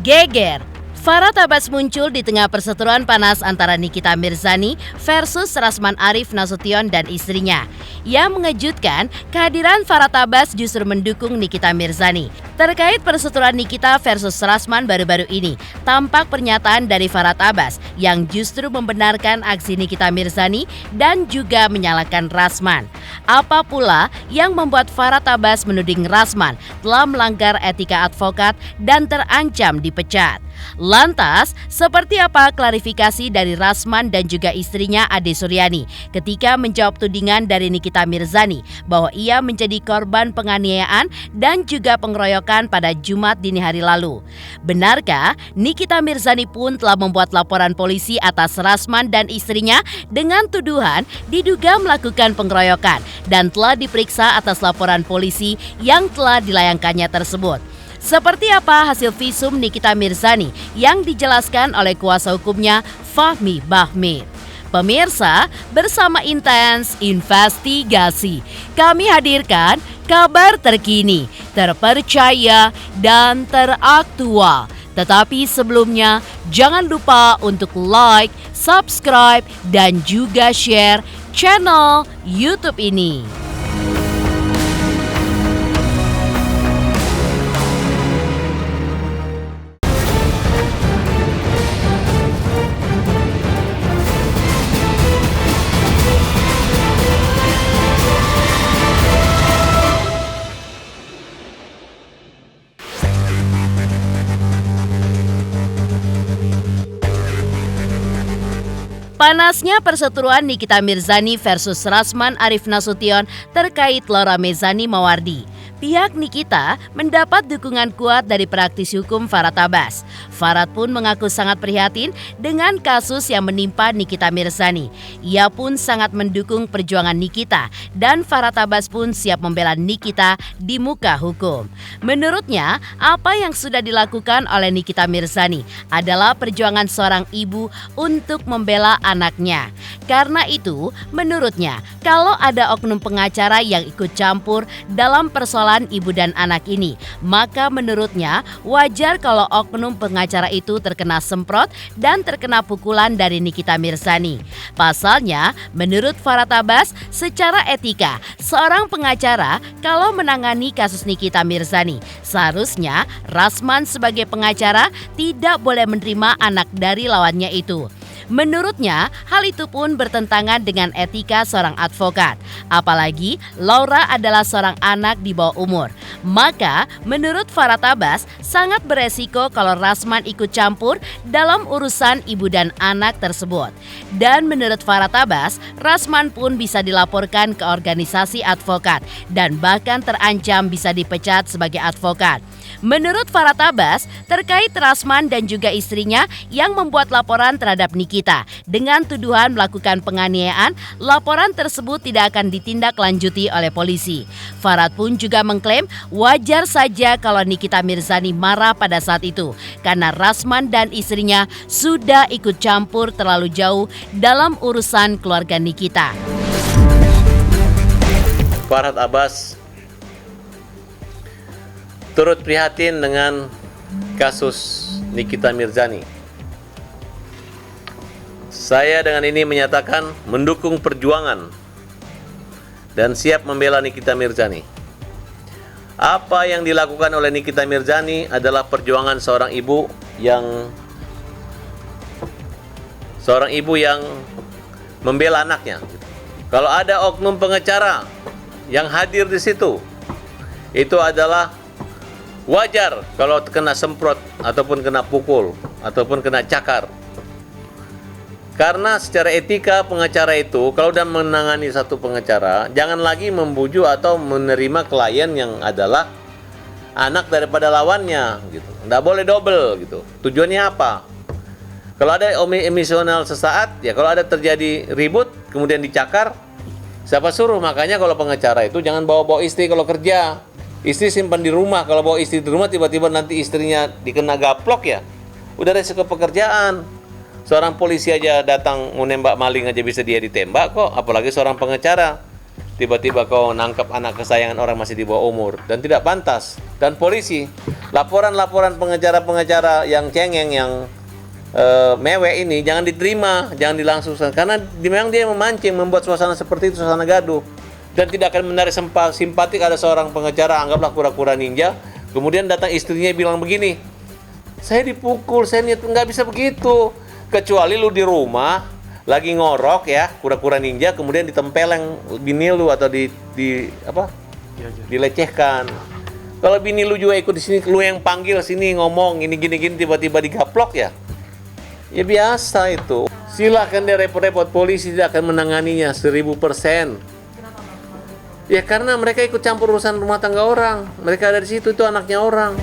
Geger, Farhat Abbas muncul di tengah perseteruan panas antara Nikita Mirzani versus Rasman Arif Nasution dan istrinya. Yang mengejutkan, kehadiran Farhat Abbas justru mendukung Nikita Mirzani. Terkait perseteruan Nikita versus Rasman baru-baru ini, tampak pernyataan dari Farhat Abbas yang justru membenarkan aksi Nikita Mirzani dan juga menyalahkan Rasman. Apa pula yang membuat Farhat Abbas menuding Rasman telah melanggar etika advokat dan terancam dipecat? Lantas, seperti apa klarifikasi dari Rasman dan juga istrinya Ade Suryani ketika menjawab tudingan dari Nikita Mirzani bahwa ia menjadi korban penganiayaan dan juga pengeroyokan pada Jumat dini hari lalu? Benarkah Nikita Mirzani pun telah membuat laporan polisi atas Rasman dan istrinya dengan tuduhan diduga melakukan pengeroyokan dan telah diperiksa atas laporan polisi yang telah dilayangkannya tersebut? Seperti apa hasil visum Nikita Mirzani yang dijelaskan oleh kuasa hukumnya Fahmi Bahmid? Pemirsa, bersama Intens Investigasi, kami hadirkan kabar terkini, terpercaya, dan teraktual. Tetapi sebelumnya, jangan lupa untuk like, subscribe, dan juga share channel YouTube ini. Panasnya perseteruan Nikita Mirzani versus Rasman Arif Nasution terkait Laura Mezani Mawardi. Pihak Nikita mendapat dukungan kuat dari praktisi hukum Farhat Abbas. Farhat pun mengaku sangat prihatin dengan kasus yang menimpa Nikita Mirzani. Ia pun sangat mendukung perjuangan Nikita dan Farhat Abbas pun siap membela Nikita di muka hukum. Menurutnya, apa yang sudah dilakukan oleh Nikita Mirzani adalah perjuangan seorang ibu untuk membela anaknya. Karena itu, menurutnya, kalau ada oknum pengacara yang ikut campur dalam persoalan ibu dan anak ini, maka menurutnya wajar kalau oknum pengacara itu terkena semprot dan terkena pukulan dari Nikita Mirzani. Pasalnya, menurut Farhat Abbas, secara etika, seorang pengacara kalau menangani kasus Nikita Mirzani, seharusnya Rasman sebagai pengacara tidak boleh menerima anak dari lawannya itu. Menurutnya, hal itu pun bertentangan dengan etika seorang advokat. Apalagi Laura adalah seorang anak di bawah umur. Maka, menurut Farhat Abbas, sangat beresiko kalau Rasman ikut campur dalam urusan ibu dan anak tersebut. Dan menurut Farhat Abbas, Rasman pun bisa dilaporkan ke organisasi advokat dan bahkan terancam bisa dipecat sebagai advokat. Menurut Farhat Abbas, terkait Rasman dan juga istrinya yang membuat laporan terhadap Nikita dengan tuduhan melakukan penganiayaan, laporan tersebut tidak akan ditindaklanjuti oleh polisi. Farhat pun juga mengklaim wajar saja kalau Nikita Mirzani marah pada saat itu karena Rasman dan istrinya sudah ikut campur terlalu jauh dalam urusan keluarga Nikita. Farhat Abbas turut prihatin dengan kasus Nikita Mirzani. Saya dengan ini menyatakan mendukung perjuangan dan siap membela Nikita Mirzani. Apa yang dilakukan oleh Nikita Mirzani adalah perjuangan seorang ibu yang membela anaknya. Kalau ada oknum pengacara yang hadir di situ, itu adalah wajar kalau kena semprot ataupun kena pukul ataupun kena cakar. Karena secara etika pengacara itu kalau sudah menangani satu pengacara, jangan lagi membujuk atau menerima klien yang adalah anak daripada lawannya gitu. Nggak boleh double gitu. Tujuannya apa? Kalau ada emosional sesaat, ya kalau ada terjadi ribut kemudian dicakar, siapa suruh? Makanya kalau pengacara itu jangan bawa-bawa istri kalau kerja. Istri simpan di rumah. Kalau bawa istri di rumah tiba-tiba nanti istrinya dikena gaplok, ya udah resiko pekerjaan. Seorang polisi aja datang mau nembak maling aja bisa dia ditembak kok, apalagi seorang pengacara. tiba-tiba kau nangkap anak kesayangan orang masih di bawah umur dan tidak pantas. Dan polisi, laporan-laporan pengacara-pengacara yang cengeng, yang mewek ini jangan diterima, jangan dilangsungkan karena memang dia memancing, membuat suasana seperti itu, suasana gaduh, dan tidak akan menarik simpatik. Ada seorang pengacara, anggaplah kura-kura ninja, kemudian datang istrinya bilang begini, saya dipukul, saya niat, nggak bisa begitu, kecuali lu di rumah lagi ngorok ya, kura-kura ninja, kemudian ditempeleng bini lu atau dilecehkan. Kalau bini lu juga ikut di sini, lu yang panggil sini ngomong ini gini-gini, tiba-tiba digaplok ya biasa itu. Silakan dia repot-repot, polisi tidak akan menanganinya 1000%. Ya karena mereka ikut campur urusan rumah tangga orang, mereka ada di situ, itu anaknya orang.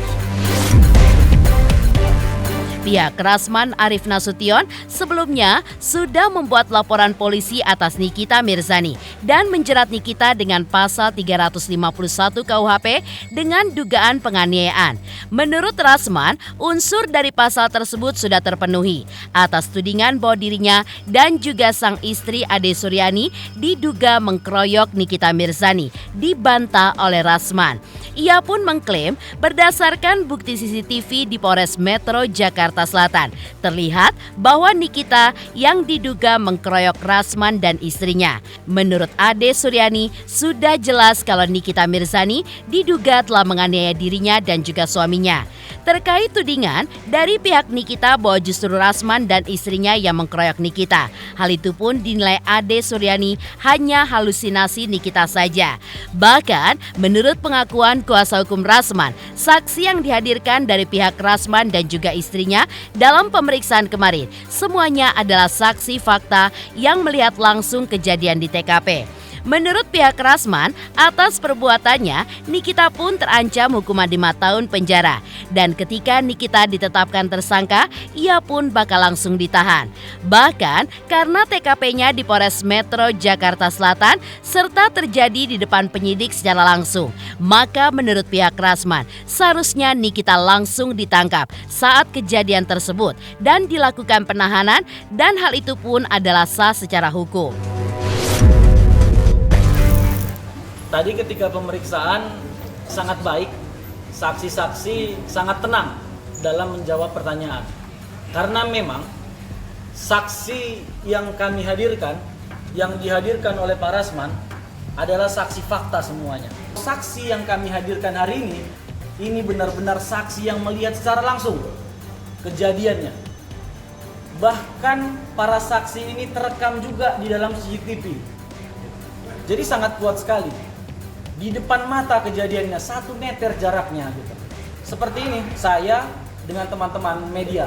Pihak Rasman Arif Nasution sebelumnya sudah membuat laporan polisi atas Nikita Mirzani dan menjerat Nikita dengan pasal 351 KUHP dengan dugaan penganiayaan. Menurut Rasman, unsur dari pasal tersebut sudah terpenuhi atas tudingan bahwa dirinya dan juga sang istri Ade Suryani diduga mengkeroyok Nikita Mirzani, dibantah oleh Rasman. Ia pun mengklaim berdasarkan bukti CCTV di Polres Metro Jakarta Selatan, terlihat bahwa Nikita yang diduga mengkeroyok Rasman dan istrinya. Menurut Ade Suryani, sudah jelas kalau Nikita Mirzani diduga telah menganiaya dirinya dan juga suaminya. Terkait tudingan dari pihak Nikita bahwa justru Rasman dan istrinya yang mengkeroyok Nikita. Hal itu pun dinilai Ade Suryani hanya halusinasi Nikita saja. Bahkan menurut pengakuan kuasa hukum Rasman, saksi yang dihadirkan dari pihak Rasman dan juga istrinya dalam pemeriksaan kemarin, semuanya adalah saksi fakta yang melihat langsung kejadian di TKP. Menurut pihak Rasman, atas perbuatannya, Nikita pun terancam hukuman 5 tahun penjara. Dan ketika Nikita ditetapkan tersangka, ia pun bakal langsung ditahan. Bahkan karena TKP-nya di Polres Metro Jakarta Selatan serta terjadi di depan penyidik secara langsung, maka menurut pihak Rasman, seharusnya Nikita langsung ditangkap saat kejadian tersebut dan dilakukan penahanan, dan hal itu pun adalah sah secara hukum. Tadi ketika pemeriksaan sangat baik, saksi-saksi sangat tenang dalam menjawab pertanyaan. Karena memang saksi yang kami hadirkan, yang dihadirkan oleh Pak Rasman adalah saksi fakta semuanya. Saksi yang kami hadirkan hari ini benar-benar saksi yang melihat secara langsung kejadiannya. Bahkan para saksi ini terekam juga di dalam CCTV. Jadi sangat kuat sekali. Di depan mata kejadiannya, 1 meter jaraknya gitu. Seperti ini, saya dengan teman-teman media.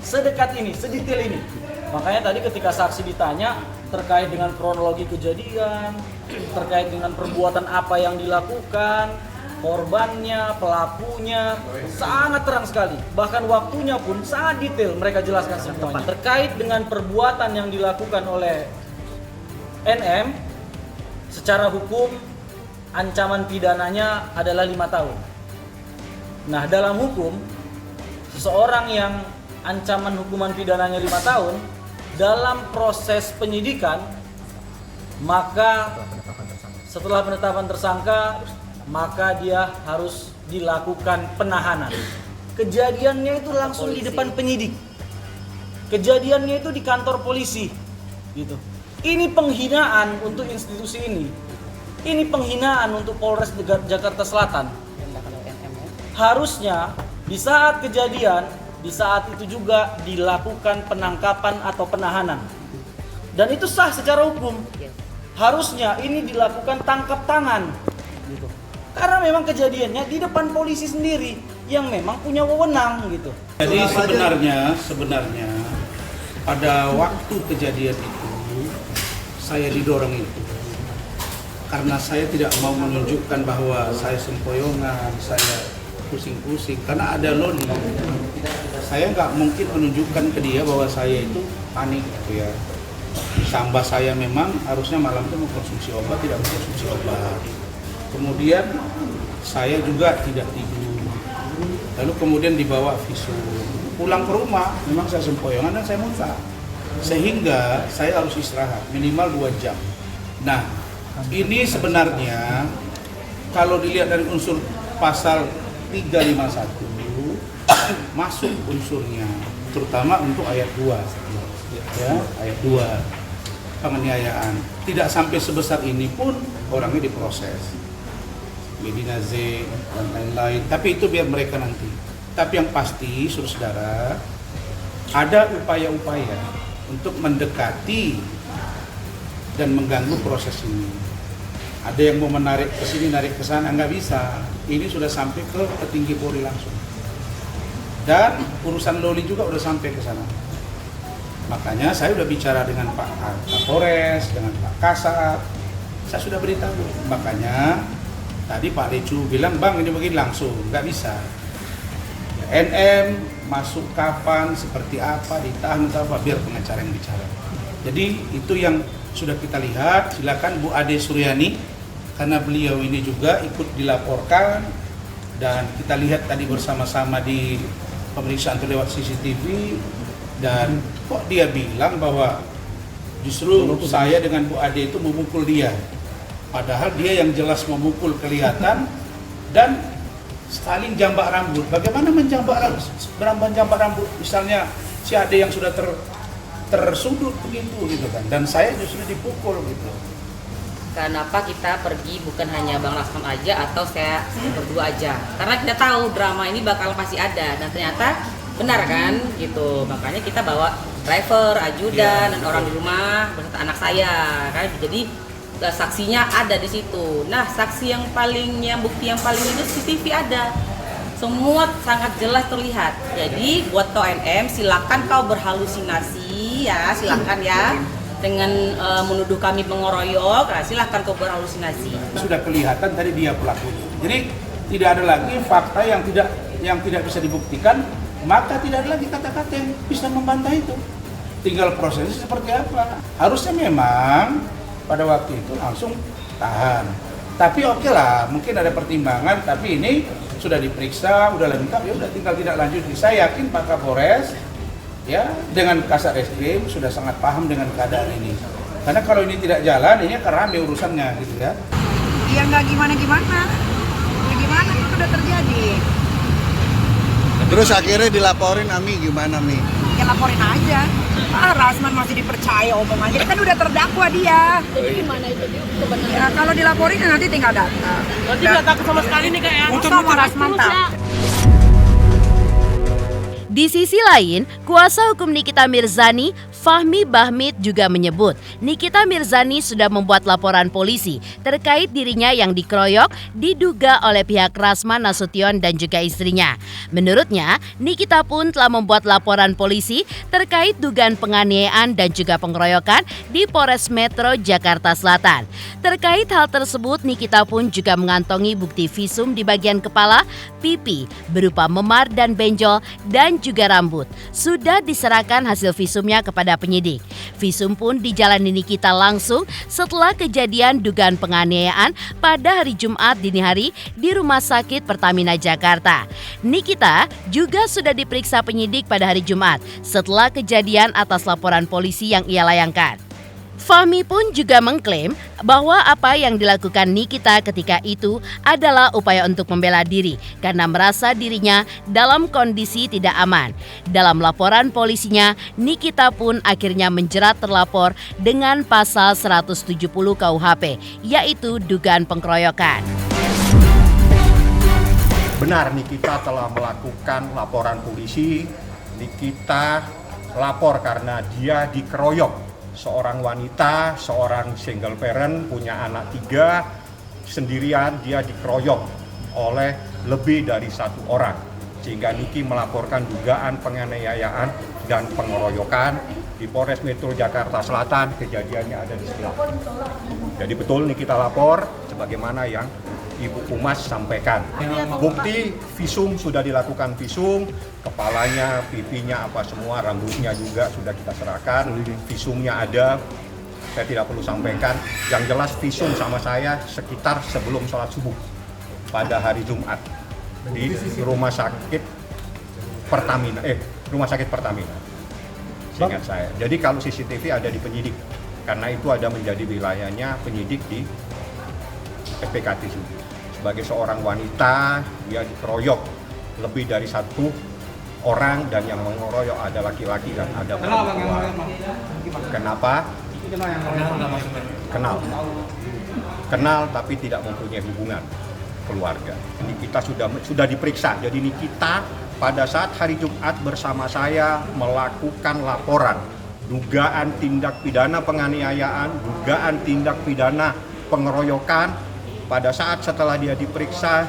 Sedekat ini, sedetail ini. Makanya tadi ketika saksi ditanya terkait dengan kronologi kejadian, terkait dengan perbuatan apa yang dilakukan, korbannya, pelakunya, sangat terang sekali. Bahkan waktunya pun sangat detail mereka jelaskan semuanya. Terkait dengan perbuatan yang dilakukan oleh NM, secara hukum ancaman pidananya adalah 5 tahun. Nah, dalam hukum, seseorang yang ancaman hukuman pidananya 5 tahun, dalam proses penyidikan, maka setelah penetapan tersangka, maka dia harus dilakukan penahanan. Kejadiannya itu langsung di depan penyidik. Kejadiannya itu di kantor polisi, gitu. Ini penghinaan untuk institusi ini. Ini penghinaan untuk Polres Jakarta Selatan. Harusnya di saat kejadian, di saat itu juga dilakukan penangkapan atau penahanan. Dan itu sah secara hukum. Harusnya ini dilakukan tangkap tangan. Gitu. Karena memang kejadiannya di depan polisi sendiri yang memang punya wewenang gitu. Jadi sebenarnya pada waktu kejadian itu saya didorong itu. Karena saya tidak mau menunjukkan bahwa saya sempoyongan, saya pusing-pusing. Karena ada Loni, saya nggak mungkin menunjukkan ke dia bahwa saya itu panik gitu ya. Tambah saya memang harusnya malam itu mengkonsumsi obat, tidak mengkonsumsi obat. Kemudian saya juga tidak tidur. Lalu kemudian dibawa visum. Pulang ke rumah, memang saya sempoyongan dan saya muntah. Sehingga saya harus istirahat minimal 2 jam. Nah, Ini sebenarnya kalau dilihat dari unsur pasal 351 masuk unsurnya, terutama untuk ayat 2. Ya, ayat 2 penganiayaan. Tidak sampai sebesar ini pun orangnya diproses. Medina Z dan lain-lain. Tapi itu biar mereka nanti. Tapi yang pasti, saudara, ada upaya-upaya untuk mendekati dan mengganggu proses ini. Ada yang mau menarik ke sini, narik ke sana, nggak bisa. Ini sudah sampai ke petinggi Polri langsung. Dan urusan Loli juga udah sampai ke sana. Makanya saya udah bicara dengan Pak Kapolres, dengan Pak Kasat. Saya sudah beritahu. Makanya tadi Pak Lecu bilang, Bang ini begini langsung, nggak bisa. Ya, NM masuk kapan, seperti apa, ditahan atau apa, biar pengacara yang bicara. Jadi itu yang sudah kita lihat. Silakan Bu Ade Suryani, karena beliau ini juga ikut dilaporkan dan kita lihat tadi bersama-sama di pemeriksaan itu lewat CCTV. Dan kok dia bilang bahwa justru saya dengan Bu Ade itu memukul dia, padahal dia yang jelas memukul kelihatan dan saling jambak rambut. Bagaimana menjambak rambut? Misalnya si Ade yang sudah tersudut begitu gitu kan, dan saya justru dipukul gitu. Kenapa kita pergi bukan hanya Bang Rasman aja atau saya berdua aja? Karena kita tahu drama ini bakal pasti ada dan ternyata benar kan gitu. Makanya kita bawa driver, ajudan, dan orang di rumah beserta anak saya kan. Jadi saksinya ada di situ. Nah, saksi yang bukti yang paling itu CCTV ada. Semua sangat jelas terlihat. Jadi buat kau NM silakan kau berhalusinasi ya, silakan ya. Dengan menuduh kami mengeroyok, nah, silakan kau berhalusinasi. Sudah kelihatan tadi dia pelakunya. Jadi tidak ada lagi fakta yang tidak bisa dibuktikan, maka tidak ada lagi kata-kata yang bisa membantah itu. Tinggal prosesnya seperti apa. Harusnya memang pada waktu itu langsung tahan. Tapi oke lah, mungkin ada pertimbangan, tapi ini sudah diperiksa, udah lengkap, ya udah tinggal tidak lanjut. Saya yakin Pak Kapolres ya dengan Kasat Reskrim sudah sangat paham dengan keadaan ini. Karena kalau ini tidak jalan, ini akan rame urusannya gitu ya. Ya nggak gimana-gimana. Ya gimana itu udah terjadi. Terus akhirnya dilaporin Ami gimana Mi? Ya laporin aja. Rasman masih dipercaya omongannya, dia kan udah terdakwa dia. Jadi gimana itu sebenarnya? Ya kalau dilaporin nanti tinggal datang. Berarti nggak takut sama sekali nih Kak ya? Sama Rasman tak. Di sisi lain, kuasa hukum Nikita Mirzani, Fahmi Bahmid juga menyebut Nikita Mirzani sudah membuat laporan polisi terkait dirinya yang dikeroyok diduga oleh pihak Rasman Nasution dan juga istrinya. Menurutnya, Nikita pun telah membuat laporan polisi terkait dugaan penganiayaan dan juga pengeroyokan di Polres Metro Jakarta Selatan. Terkait hal tersebut, Nikita pun juga mengantongi bukti visum di bagian kepala, pipi berupa memar dan benjol dan juga rambut. Sudah diserahkan hasil visumnya kepada penyidik. Visum pun dijalani Nikita langsung setelah kejadian dugaan penganiayaan pada hari Jumat dini hari di Rumah Sakit Pertamina Jakarta. Nikita juga sudah diperiksa penyidik pada hari Jumat setelah kejadian atas laporan polisi yang ia layangkan. Fahmi pun juga mengklaim bahwa apa yang dilakukan Nikita ketika itu adalah upaya untuk membela diri karena merasa dirinya dalam kondisi tidak aman. Dalam laporan polisinya, Nikita pun akhirnya menjerat terlapor dengan pasal 170 KUHP, yaitu dugaan pengkeroyokan. Benar, Nikita telah melakukan laporan polisi. Nikita lapor karena dia dikeroyok. Seorang wanita, seorang single parent, punya anak 3, sendirian dia dikeroyok oleh lebih dari 1 orang. Sehingga Niki melaporkan dugaan penganiayaan dan pengeroyokan di Polres Metro Jakarta Selatan. Kejadiannya ada di sebelah. Jadi betul Nikita lapor sebagaimana yang Ibu Humas sampaikan. Bukti visum sudah dilakukan visum, kepalanya, pipinya, apa semua, rambutnya juga sudah kita serahkan. Visumnya ada, saya tidak perlu sampaikan. Yang jelas visum sama saya sekitar sebelum sholat subuh pada hari Jumat di Rumah Sakit Pertamina. Rumah Sakit Pertamina. Seingat saya. Jadi kalau CCTV ada di penyidik, karena itu ada menjadi wilayahnya penyidik di FPK tersebut. Sebagai seorang wanita, dia dikeroyok lebih dari satu orang dan yang mengeroyok ada laki-laki dan ada perempuan. Kenapa? Kenal tapi tidak mempunyai hubungan keluarga. Ini kita sudah diperiksa. Jadi ini kita pada saat hari Jumat bersama saya melakukan laporan dugaan tindak pidana penganiayaan, dugaan tindak pidana pengeroyokan. Pada saat setelah dia diperiksa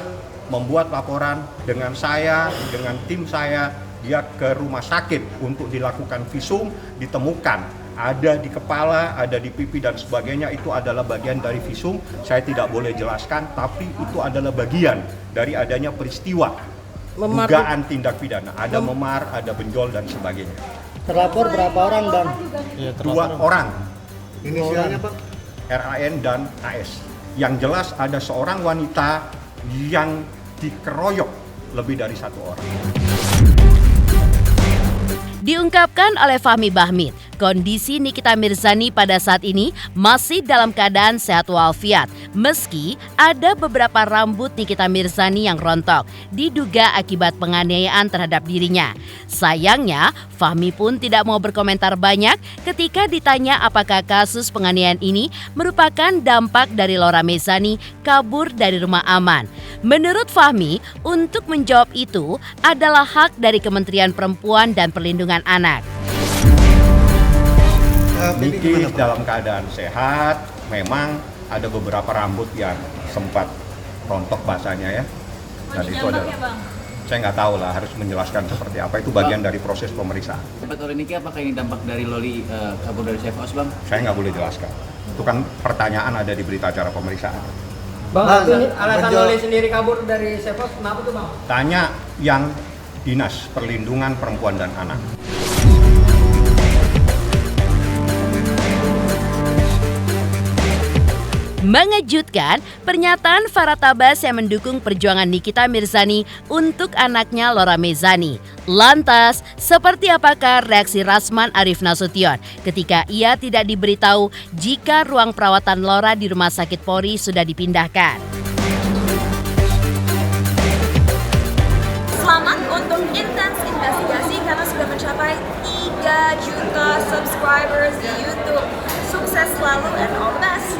membuat laporan dengan saya, dengan tim saya, dia ke rumah sakit untuk dilakukan visum, ditemukan ada di kepala, ada di pipi dan sebagainya, itu adalah bagian dari visum. Saya tidak boleh jelaskan, tapi itu adalah bagian dari adanya peristiwa dugaan tindak pidana. Ada memar, ada benjol dan sebagainya. Terlapor berapa orang, Bang? 2 orang. Inisialnya Pak? RAN dan AS. Yang jelas ada seorang wanita yang dikeroyok lebih dari 1 orang. Diungkapkan oleh Fahmi Bahmid, kondisi Nikita Mirzani pada saat ini masih dalam keadaan sehat walafiat, meski ada beberapa rambut Nikita Mirzani yang rontok, diduga akibat penganiayaan terhadap dirinya. Sayangnya, Fahmi pun tidak mau berkomentar banyak ketika ditanya apakah kasus penganiayaan ini merupakan dampak dari Laura Mezani kabur dari rumah aman. Menurut Fahmi, untuk menjawab itu adalah hak dari Kementerian Perempuan dan Perlindungan Anak. Niki dalam keadaan sehat, memang ada beberapa rambut yang sempat rontok bahasanya ya. Dan itu adalah, saya nggak tahu lah, harus menjelaskan seperti apa, itu bagian dari proses pemeriksaan. Betul Niki, apakah ini dampak dari Loli kabur dari Safe House, Bang? Saya nggak boleh jelaskan. Itu kan pertanyaan ada di berita acara pemeriksaan. Bang, alasan Loli sendiri kabur dari Safe House kenapa tuh, Bang? Tanya yang Dinas Perlindungan Perempuan dan Anak. Mengejutkan, pernyataan Farah Tabas yang mendukung perjuangan Nikita Mirzani untuk anaknya Laura Mezani. Lantas, seperti apakah reaksi Rasman Arif Nasution ketika ia tidak diberitahu jika ruang perawatan Laura di Rumah Sakit Polri sudah dipindahkan? Selamat untuk Intens Investigasi karena sudah mencapai 3 juta subscribers di YouTube. Sukses selalu and all the best.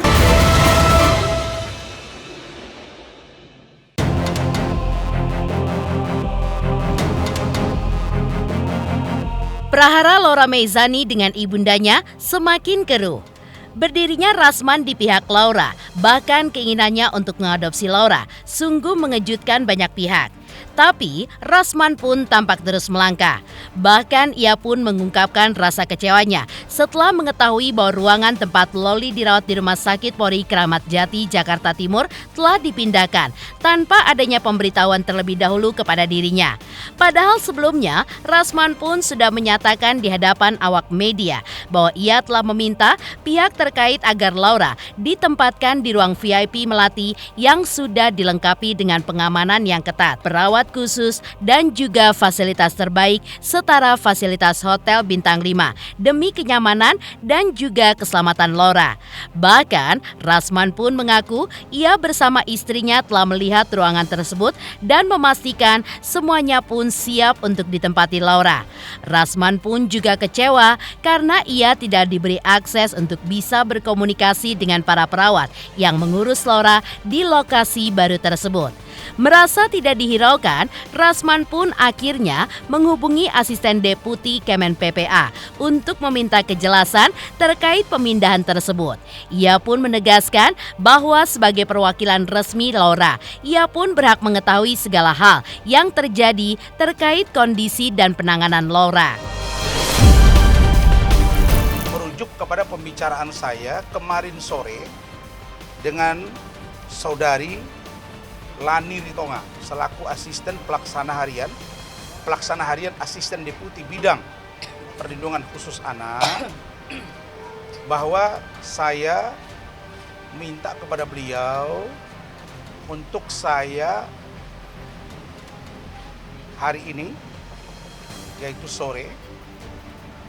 Prahara Laura Mezani dengan ibundanya semakin keruh. Berdirinya Rasman di pihak Laura, bahkan keinginannya untuk mengadopsi Laura, sungguh mengejutkan banyak pihak. Tapi Rasman pun tampak terus melangkah. Bahkan ia pun mengungkapkan rasa kecewanya setelah mengetahui bahwa ruangan tempat Loli dirawat di Rumah Sakit Polri Kramat Jati, Jakarta Timur telah dipindahkan tanpa adanya pemberitahuan terlebih dahulu kepada dirinya. Padahal sebelumnya Rasman pun sudah menyatakan di hadapan awak media bahwa ia telah meminta pihak terkait agar Laura ditempatkan di ruang VIP Melati yang sudah dilengkapi dengan pengamanan yang ketat, perawat khusus, dan juga fasilitas terbaik setara fasilitas hotel bintang 5 demi kenyamanan dan juga keselamatan Laura. Bahkan Rasman pun mengaku ia bersama istrinya telah melihat ruangan tersebut dan memastikan semuanya pun siap untuk ditempati Laura. Rasman pun juga kecewa karena ia tidak diberi akses untuk bisa berkomunikasi dengan para perawat yang mengurus Laura di lokasi baru tersebut. Merasa tidak dihiraukan, Rasman pun akhirnya menghubungi asisten deputi Kemen PPA untuk meminta kejelasan terkait pemindahan tersebut. Ia pun menegaskan bahwa sebagai perwakilan resmi Laura, ia pun berhak mengetahui segala hal yang terjadi terkait kondisi dan penanganan Laura. Merujuk kepada pembicaraan saya kemarin sore dengan saudari Lani Ritonga selaku asisten pelaksana harian asisten deputi bidang perlindungan khusus anak, bahwa saya minta kepada beliau untuk saya hari ini, yaitu sore,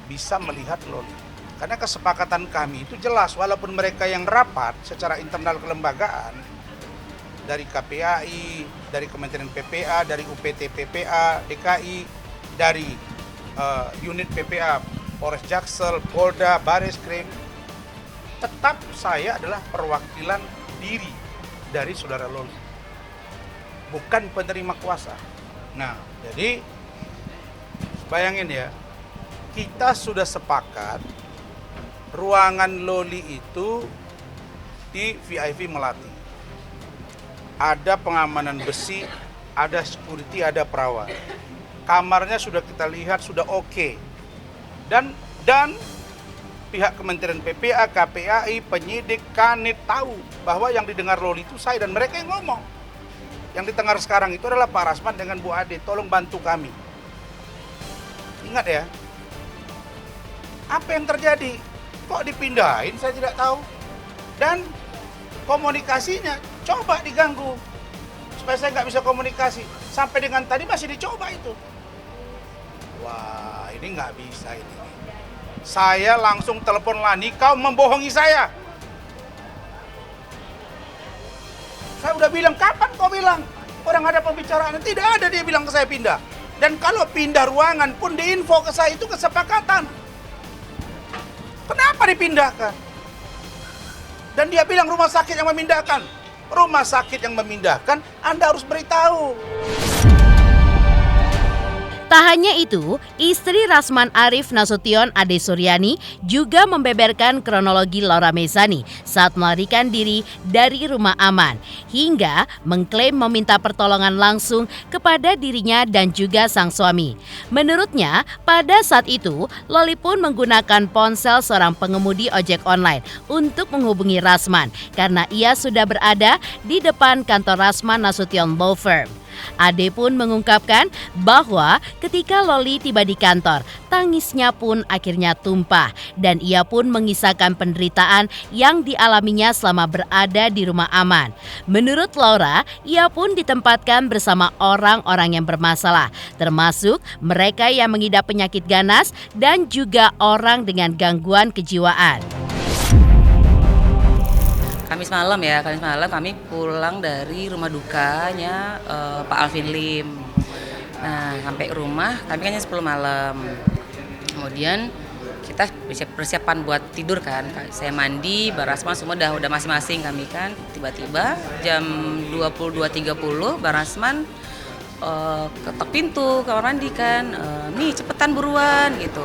bisa melihat Loli. Karena kesepakatan kami itu jelas, walaupun mereka yang rapat secara internal kelembagaan, dari KPAI, dari Kementerian PPA, dari UPT PPA DKI, dari unit PPA, Polres Jaksel, Polda, Bareskrim. Tetap saya adalah perwakilan diri dari saudara Loli, bukan penerima kuasa. Nah, jadi bayangin ya, kita sudah sepakat ruangan Loli itu di VIP Melati. Ada pengamanan besi, ada security, ada perawat. Kamarnya sudah kita lihat, sudah oke. Dan pihak Kementerian PPA, KPAI, penyidik, Kanit tahu bahwa yang didengar Loli itu saya dan mereka yang ngomong. Yang didengar sekarang itu adalah Pak Rasman dengan Bu Ade, tolong bantu kami. Ingat ya, apa yang terjadi? Kok dipindahin saya tidak tahu. Dan komunikasinya coba diganggu supaya saya nggak bisa komunikasi. Sampai dengan tadi masih dicoba itu. Wah, ini nggak bisa ini. Saya langsung telepon Lani, kau membohongi saya. Saya udah bilang, kapan kau bilang? Orang ada pembicaraan, tidak ada dia bilang ke saya pindah. Dan kalau pindah ruangan pun diinfo ke saya itu kesepakatan. Kenapa dipindahkan? Dan dia bilang rumah sakit yang memindahkan. Rumah sakit yang memindahkan, Anda harus beritahu. Tak hanya itu, istri Rasman Arif Nasution, Ade Suryani, juga membeberkan kronologi Laura Mezani saat melarikan diri dari rumah aman, hingga mengklaim meminta pertolongan langsung kepada dirinya dan juga sang suami. Menurutnya, pada saat itu, Loli pun menggunakan ponsel seorang pengemudi ojek online untuk menghubungi Rasman karena ia sudah berada di depan kantor Rasman Nasution Law Firm. Ade pun mengungkapkan bahwa ketika Loli tiba di kantor, tangisnya pun akhirnya tumpah dan ia pun mengisahkan penderitaan yang dialaminya selama berada di rumah aman. Menurut Laura, ia pun ditempatkan bersama orang-orang yang bermasalah, termasuk mereka yang mengidap penyakit ganas dan juga orang dengan gangguan kejiwaan. Kamis malam kami pulang dari rumah dukanya Pak Alvin Lim. Nah, sampai rumah kami kan jam 10 malam. Kemudian kita persiapan buat tidur kan. Saya mandi, Bang Rasman semua udah masing-masing kami kan. Tiba-tiba jam 22.30 Bang Rasman ketok pintu kamar mandi kan. Nih cepetan buruan gitu.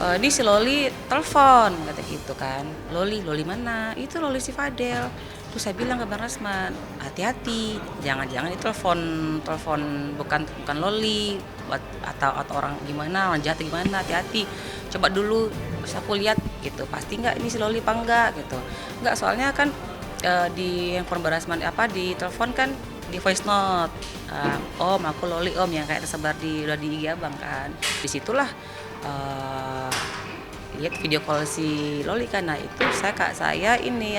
Ini si Loli telepon, kata gitu kan. Loli mana? Itu Loli si Fadel. Terus saya bilang ke Bang Rasman, hati-hati, jangan-jangan itu telepon bukan Loli atau orang gimana, orang jahat gimana, hati-hati. Coba dulu, terus aku lihat gitu, pasti nggak ini si Loli apa enggak gitu. Enggak, soalnya kan di handphone Bang Rasman di telepon kan di voice note. Om, aku Loli om yang kayak tersebar di IG Abang kan. Disitulah lihat video call si Loli kan. Nah itu saya ini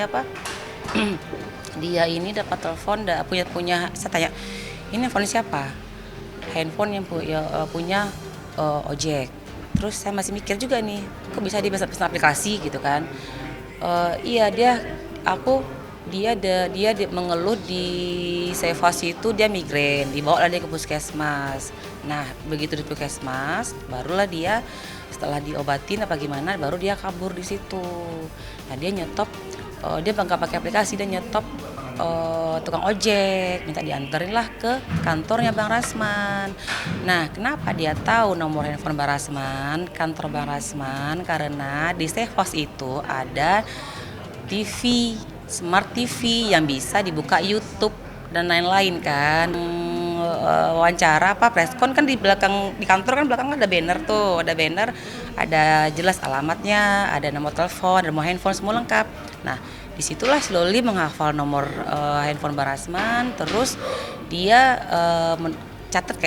dia ini dapat telepon punya saya tanya, ini handphone siapa? Handphone yang punya ojek. Terus saya masih mikir juga nih, kok bisa dia pesan aplikasi gitu kan. Iya dia mengeluh di Sevos itu dia migrain, dibawa dia ke puskesmas. Nah begitu di puskesmas, barulah dia setelah diobatin apa gimana, baru dia kabur di situ. Nah dia nyetop, dia nggak pakai aplikasi, dia nyetop tukang ojek, minta dianterin lah ke kantornya Bang Rasman. Nah kenapa dia tahu nomor handphone Bang Rasman, kantor Bang Rasman? Karena di Sevos itu ada TV, Smart TV yang bisa dibuka YouTube dan lain-lain kan. Wawancara preskon kan di belakang di kantor kan belakang ada banner, ada jelas alamatnya, ada nomor telepon, ada nomor handphone, semua lengkap. Nah disitulah si Loli menghafal nomor handphone Bang Rasman, terus dia catat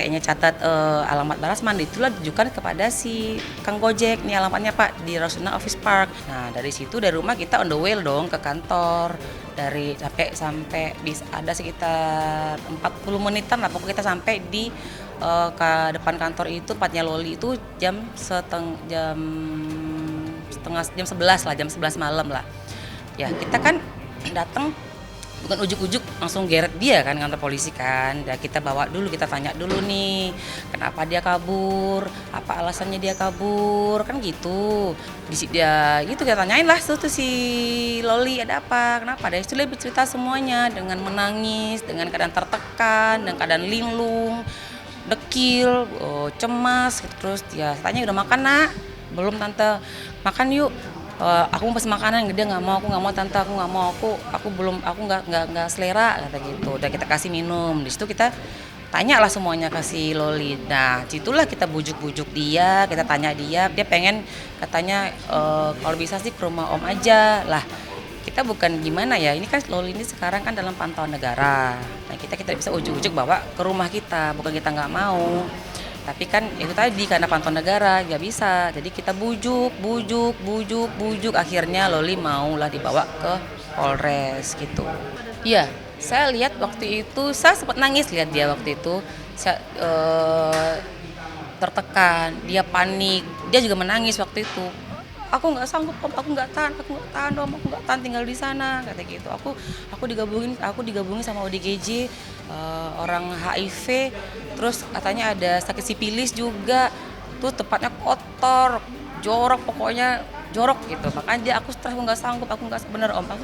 alamat Bang Rasman, itulah ditujukan kepada si Kang Gojek, nih alamatnya Pak di Rasuna Office Park. Nah dari situ dari rumah kita on the way dong ke kantor, dari sampai bisa ada sekitar 40 menitan lah pokoknya kita sampai di ke depan kantor itu, tempatnya Loli itu jam 11 lah, jam 11 malam lah. Ya kita kan datang bukan ujuk-ujuk langsung geret dia kan kantor polisi kan. Dan kita bawa dulu, kita tanya dulu nih kenapa dia kabur, apa alasannya dia kabur kan gitu. Dia gitu kita tanyain lah tuh si Loli ada apa, kenapa. Dari situ dia bercerita semuanya dengan menangis, dengan keadaan tertekan, dengan keadaan linglung, dekil, cemas gitu. Terus dia tanya udah makan nak? Belum tante, makan yuk. Aku mau pesen makanan, dia nggak mau tante, aku nggak mau, aku belum, aku nggak selera kata gitu. Udah kita kasih minum, di situ kita tanya lah semuanya ke si Loli. Nah, situlah kita bujuk-bujuk dia, kita tanya dia pengen katanya kalau bisa sih ke rumah om aja lah. Kita bukan gimana ya, ini kan Loli ini sekarang kan dalam pantauan negara. Nah kita bisa ujuk-ujuk bawa ke rumah kita, bukan kita nggak mau. Tapi kan itu tadi karena pantauan negara nggak bisa, jadi kita bujuk, akhirnya Loli maulah dibawa ke Polres gitu. Iya, saya lihat waktu itu, saya sempat nangis lihat dia waktu itu, saya tertekan, dia panik, dia juga menangis waktu itu. Aku nggak sanggup om, aku nggak tahan om, aku nggak tahan tinggal di sana kata gitu. Aku digabungin sama ODGJ, orang HIV, terus katanya ada sakit sipilis juga, tuh tempatnya kotor, jorok pokoknya jorok gitu. Makanya aku stres, aku nggak sanggup, aku nggak bener om, aku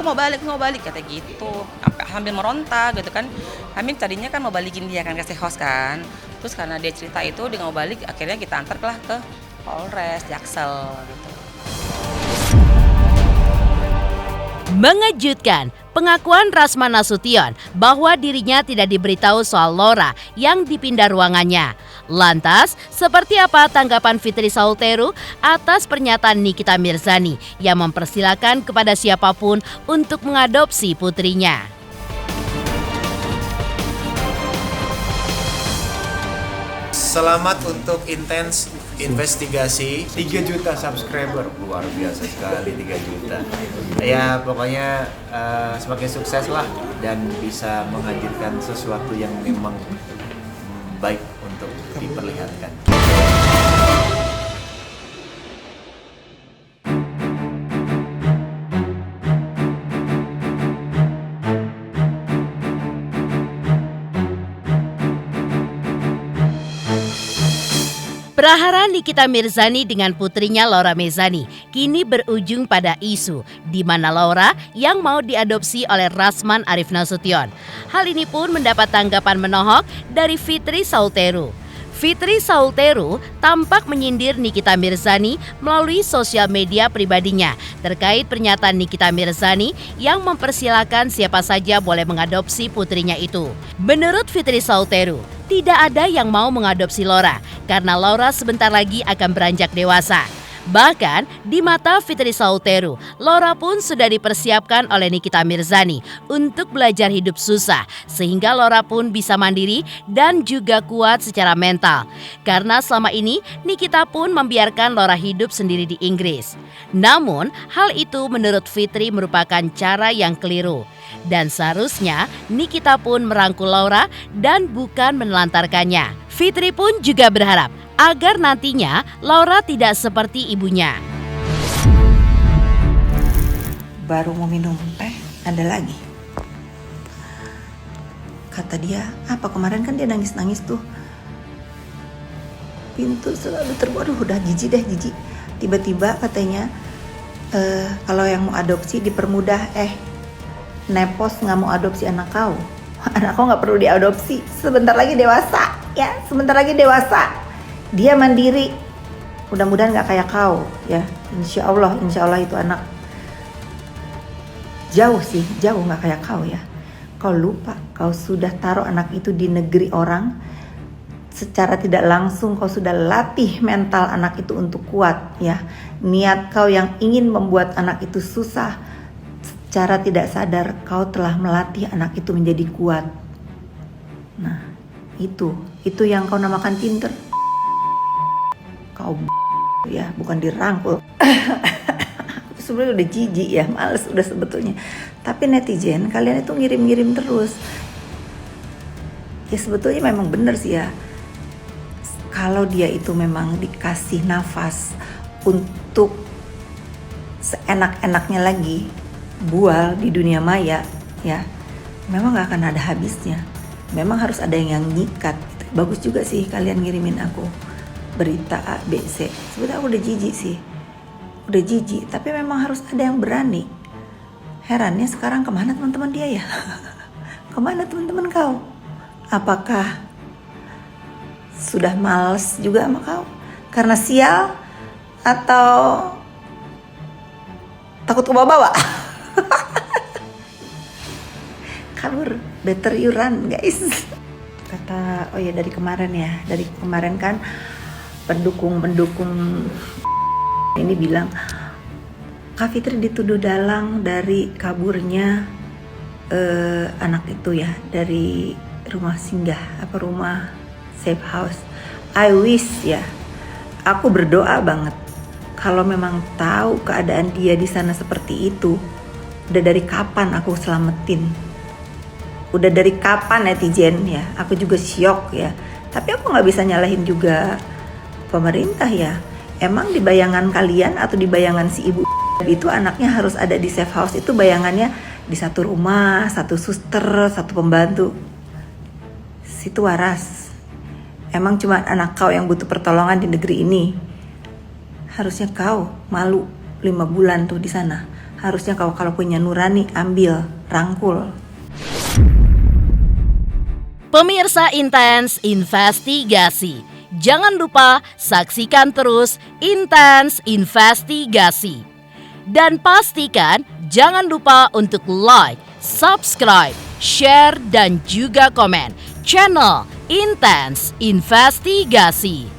mau balik kata gitu. Sambil meronta gitu kan. Kami tadinya kan mau balikin dia kan ke Sehos kan. Terus karena dia cerita itu dia mau balik, akhirnya kita antarlah ke Polres, Jaksel gitu. Mengejutkan, pengakuan Rasman Nasution bahwa dirinya tidak diberitahu soal Laura yang dipindah ruangannya. Lantas, seperti apa tanggapan Fitri Sauteru atas pernyataan Nikita Mirzani yang mempersilakan kepada siapapun untuk mengadopsi putrinya? Selamat untuk intens investigasi 3 juta subscriber, luar biasa sekali 3 juta. Ya pokoknya semakin sukses lah dan bisa menghadirkan sesuatu yang memang baik untuk diperlihatkan. Prahara Nikita Mirzani dengan putrinya Laura Mezani kini berujung pada isu di mana Laura yang mau diadopsi oleh Rasman Arif Nasution. Hal ini pun mendapat tanggapan menohok dari Fitri Sauteru. Fitri Sauteru tampak menyindir Nikita Mirzani melalui sosial media pribadinya terkait pernyataan Nikita Mirzani yang mempersilahkan siapa saja boleh mengadopsi putrinya itu. Menurut Fitri Sauteru, tidak ada yang mau mengadopsi Laura karena Laura sebentar lagi akan beranjak dewasa. Bahkan di mata Fitri Sauteru, Laura pun sudah dipersiapkan oleh Nikita Mirzani untuk belajar hidup susah sehingga Laura pun bisa mandiri dan juga kuat secara mental. Karena selama ini Nikita pun membiarkan Laura hidup sendiri di Inggris. Namun hal itu menurut Fitri merupakan cara yang keliru. Dan seharusnya Nikita pun merangkul Laura dan bukan menelantarkannya. Fitri pun juga berharap agar nantinya Laura tidak seperti ibunya. Baru mau minum teh, ada lagi. Kata dia, apa kemarin kan dia nangis-nangis tuh. Pintu selalu terbuka, udah jijik. Tiba-tiba katanya, kalau yang mau adopsi dipermudah, Nepos nggak mau adopsi anak kau. Anak kau nggak perlu diadopsi, sebentar lagi dewasa. Dia mandiri, mudah-mudahan nggak kayak kau ya. Insya Allah itu anak jauh nggak kayak kau ya. Kau lupa, kau sudah taruh anak itu di negeri orang. Secara tidak langsung kau sudah latih mental anak itu untuk kuat ya. Niat kau yang ingin membuat anak itu susah, secara tidak sadar kau telah melatih anak itu menjadi kuat. Nah, itu yang kau namakan pinter. Kau ya, bukan dirangkul. Sebenarnya udah jijik ya, males udah sebetulnya. Tapi netizen kalian itu ngirim-ngirim terus. Ya sebetulnya memang benar sih ya. Kalau dia itu memang dikasih nafas untuk seenak-enaknya lagi bual di dunia maya, ya memang gak akan ada habisnya. Memang harus ada yang nyikat. Bagus juga sih kalian ngirimin aku berita A, B, C. Sebetulnya aku udah jijik sih. Udah jijik, tapi memang harus ada yang berani. Herannya sekarang kemana teman-teman dia ya? Kemana teman-teman kau? Apakah sudah males juga sama kau? Karena sial? Atau takut kebawa-bawa? Kabur, better you run guys. Kata, oh ya dari kemarin kan pendukung ini bilang Kak Fitri dituduh dalang dari kaburnya anak itu ya, dari rumah singgah rumah safe house. I wish ya, aku berdoa banget kalau memang tahu keadaan dia di sana seperti itu, udah dari kapan aku selamatin. Udah dari kapan netizen ya, aku juga syok ya. Tapi aku gak bisa nyalahin juga pemerintah ya. Emang di bayangan kalian atau di bayangan si ibu itu anaknya harus ada di safe house, itu bayangannya di satu rumah, satu suster, satu pembantu. Situ waras. Emang cuma anak kau yang butuh pertolongan di negeri ini. Harusnya kau malu 5 bulan tuh di sana. Harusnya kau kalau punya nurani ambil, rangkul. Pemirsa Intens Investigasi, jangan lupa saksikan terus Intens Investigasi. Dan pastikan jangan lupa untuk like, subscribe, share, dan juga komen channel Intens Investigasi.